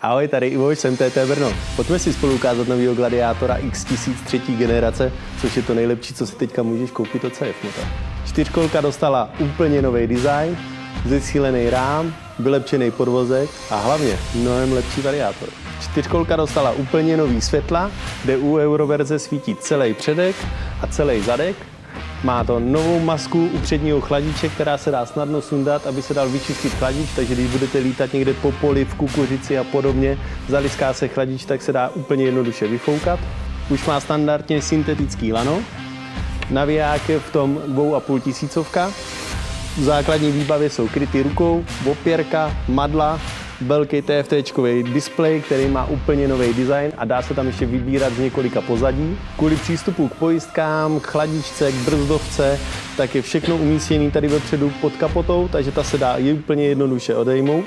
Ahoj, tady Ivo, jsem TT Brno. Pojďme si spolu ukázat novýho Gladiátora X1000 třetí generace, což je to nejlepší, co si teďka můžeš koupit od CF Motor. Čtyřkolka dostala úplně nový design, zesílený rám, vylepšený podvozek a hlavně mnohem lepší variátor. Čtyřkolka dostala úplně nový světla, kde u euroverze svítí celý předek a celý zadek. Má to novou masku u předního chladiče, která se dá snadno sundat, aby se dal vyčistit chladič, takže když budete lítat někde po poli, v kukuřici a podobně, zaliská se chladič, tak se dá úplně jednoduše vyfoukat. Už má standardně syntetický lano, naviják je v tom 2,5 tisícovka. V základní výbavě jsou kryty rukou, opěrka, madla, velký TFT-čkový displej, který má úplně nový design a dá se tam ještě vybírat z několika pozadí. Kvůli přístupu k pojistkám, k chladičce, k brzdovce, tak je všechno umístěné tady vepředu pod kapotou, takže ta se dá úplně jednoduše odejmout.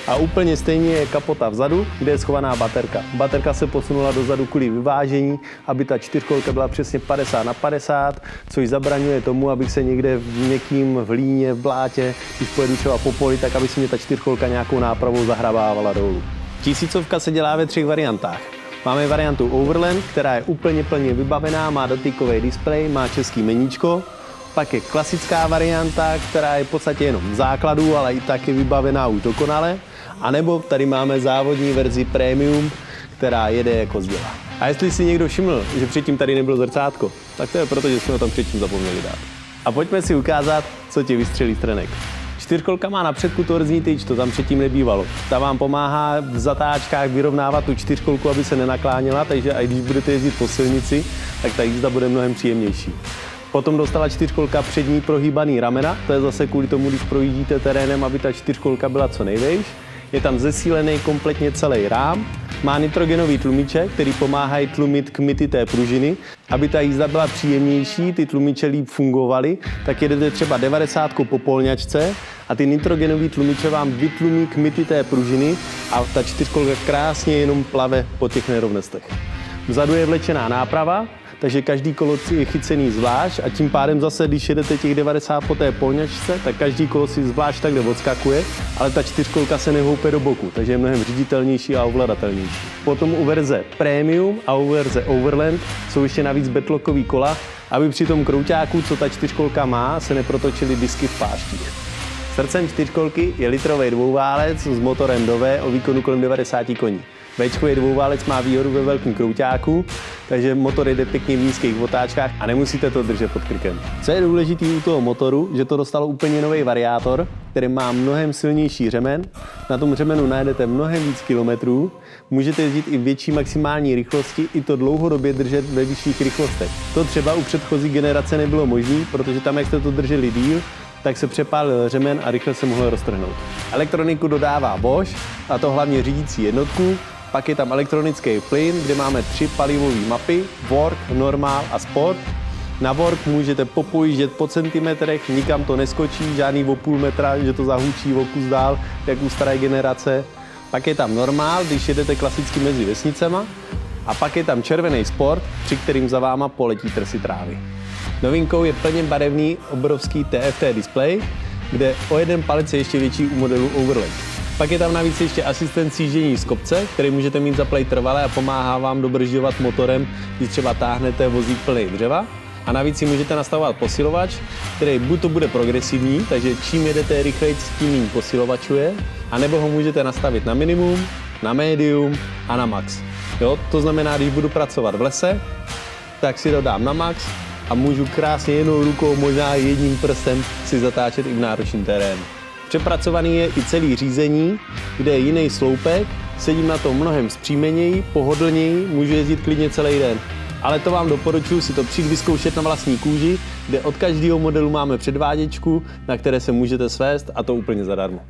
A úplně stejně je kapota vzadu, kde je schovaná baterka. Baterka se posunula dozadu kvůli vyvážení, aby ta čtyřkolka byla přesně 50/50, což zabraňuje tomu, abych se někde v někým v líně, v blátě, když pojedu třeba po poli, tak aby si mě ta čtyřkolka nějakou nápravou zahrabávala dolů. Tisícovka se dělá ve 3 variantách. Máme variantu Overland, která je úplně plně vybavená, má dotykový displej, má český meníčko. Pak je klasická varianta, která je v podstatě jenom v základu, ale i tak je vybavená už dokonale. A nebo tady máme závodní verzi Premium, která jede jako zděla. A jestli si někdo všiml, že předtím tady nebylo zrcátko, tak to je proto, že jsme ho tam předtím zapomněli dát. A pojďme si ukázat, co ti vystřelí trenek. Čtyřkolka má na předku torzní tyč, to tam předtím nebývalo. Ta vám pomáhá v zatáčkách vyrovnávat tu čtyřkolku, aby se nenakláněla, takže i když budete jezdit po silnici, tak ta jízda bude mnohem příjemnější. Potom dostala čtyřkolka přední prohýbaný ramena, to je zase kvůli tomu, když projíždíte terénem, aby ta čtyřkolka byla co nejvejš. Je tam zesílený kompletně celý rám, má nitrogenový tlumiče, který pomáhají tlumit kmity té pružiny. Aby ta jízda byla příjemnější, ty tlumiče líp fungovaly, tak jedete třeba 90 po polňačce a ty nitrogenové tlumiče vám vytlumí kmity té pružiny a ta čtyřkolka krásně jenom plave po těch nerovnostech. Vzadu je vlečená náprava, takže každý kolo je chycený zvlášť a tím pádem zase, když jedete těch 90 po té polňačce, tak každý kolo si zvlášť takhle odskakuje, ale ta čtyřkolka se nehoupe do boku, takže je mnohem řiditelnější a ovladatelnější. Potom u verze Premium a u verze Overland jsou ještě navíc betlockový kola, aby při tom krouťáku, co ta čtyřkolka má, se neprotočily disky v páštích. Srdcem čtyřkolky je litrový dvouválec s motorem Dove o výkonu kolem 90 koní. Véčkový dvouválec má výhodu ve velkém krouťáku, takže motor jede pěkně v nízkých otáčkách a nemusíte to držet pod krkem. Co je důležité u toho motoru, že to dostalo úplně nový variátor, který má mnohem silnější řemen. Na tom řemenu najedete mnohem víc kilometrů, můžete jezdit i větší maximální rychlosti, i to dlouhodobě držet ve vyšších rychlostech. To třeba u předchozí generace nebylo možné, protože tam, jak jste to drželi díl, tak se přepálil řemen a rychle se mohl roztrhnout. Elektroniku dodává Bosch, a to hlavně řídící jednotku. Pak je tam elektronický plyn, kde máme 3 palivové mapy, Work, Normal a Sport. Na Work můžete popojíždět po centimetrech, nikam to neskočí, žádný o půl metra, že to zahučí o kus dál, jak u staré generace. Pak je tam Normal, když jedete klasicky mezi vesnicema. A pak je tam červený Sport, při kterým za váma poletí trsy trávy. Novinkou je plně barevný obrovský TFT displej, kde o jeden palec je ještě větší u modelu Overland. Pak je tam navíc ještě asistent sjíždění z kopce, který můžete mít zaplej trvale a pomáhá vám dobržďovat motorem, když třeba táhnete vozík plný dřeva. A navíc si můžete nastavovat posilovač, který buď to bude progresivní, takže čím jedete rychleji, tím méně posilovačuje, anebo ho můžete nastavit na minimum, na medium a na max. Jo, to znamená, když budu pracovat v lese, tak si dodám na max a můžu krásně jednou rukou, možná jedním prstem si zatáčet i v náročném terénu. Přepracovaný je i celý řízení, kde je jiný sloupek, sedím na tom mnohem zpříjmeněji, pohodlněji, můžu jezdit klidně celý den. Ale to vám doporučuji si to přijít vyzkoušet na vlastní kůži, kde od každého modelu máme předváděčku, na které se můžete svést a to úplně zadarmo.